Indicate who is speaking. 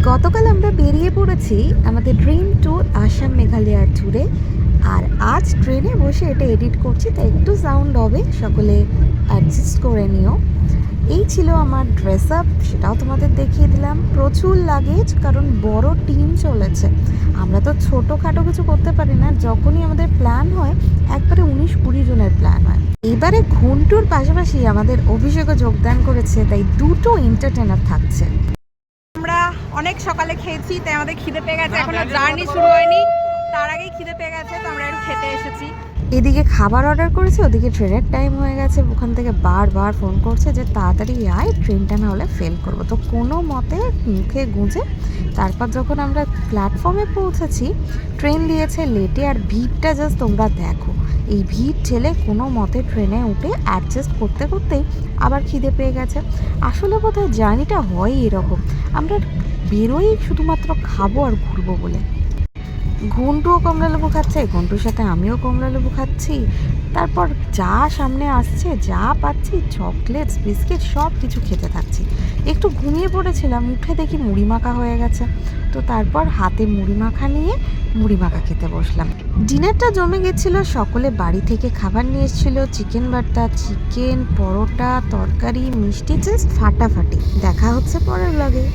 Speaker 1: গতকাল আমরা বেরিয়ে পড়েছি আমাদের ড্রিম ট্যুর আসাম মেঘালয় ট্যুরে। আর আজ ট্রেনে বসে এটা এডিট করছি, তাই একটু সাউন্ড হবে, সকলে অ্যাডজাস্ট করে নিও। এই ছিল আমার ড্রেস আপ, সেটাও তোমাদের দেখিয়ে দিলাম। প্রচুর লাগেজ, কারণ বড় টিম চলেছে। আমরা তো ছোটোখাটো কিছু করতে পারি না, যখনই আমাদের প্ল্যান হয় একবারে 19-20 জনের প্ল্যান হয়। এবারে ঘুন্টুর পাশাপাশি আমাদের অভিষেকও যোগদান করেছে, তাই দুটো এন্টারটেনার থাকছে।
Speaker 2: আমরা অনেক সকালে খেয়েছি, তাই আমাদের খিদে পেয়ে গেছে। এখনো জার্নি শুরু হয়নি, তার আগেই খিদে পেয়ে গেছে, তো আমরা একটু খেতে এসেছি।
Speaker 1: এদিকে খাবার অর্ডার করেছে, ওদিকে ট্রেনের টাইম হয়ে গেছে। ওখান থেকে বারবার ফোন করছে যে তাড়াতাড়ি আয়, ট্রেনটা না হলে ফেল করবো। তো কোনো মতে মুখে গুঁজে তারপর যখন আমরা প্ল্যাটফর্মে পৌঁছেছি, ট্রেন দিয়েছে লেটে। আর ভিড়টা জাস্ট তোমরা দেখো, এই ভিড় ঠেলে কোনো মতে ট্রেনে উঠে অ্যাডজাস্ট করতে করতেই আবার খিদে পেয়ে গেছে। আসলে বোধহয় জার্নিটা হয় এরকম, আমরা বেরোই শুধুমাত্র খাবো আর ঘুরবো বলে। ঘন্টুও কমলা লেবু খাচ্ছে, ঘন্টুর সাথে আমিও কমলা লেবু খাচ্ছি। তারপর যা সামনে আসছে, যা পাচ্ছি, চকলেটস, বিস্কিট, সব কিছু খেতে থাকছি। একটু ঘুমিয়ে পড়েছিলাম, উঠে দেখি মুড়ি মাখা হয়ে গেছে। তো তারপর হাতে মুড়ি মাখা নিয়ে মুড়ি মাখা খেতে বসলাম। ডিনারটা জমে গেছিলো, সকলে বাড়ি থেকে খাবার নিয়ে এসেছিলো। চিকেন ভর্তা, চিকেন পরোটা, তরকারি, মিষ্টি, জাস্ট ফাটাফাটি। দেখা হচ্ছে পরের ব্লগে।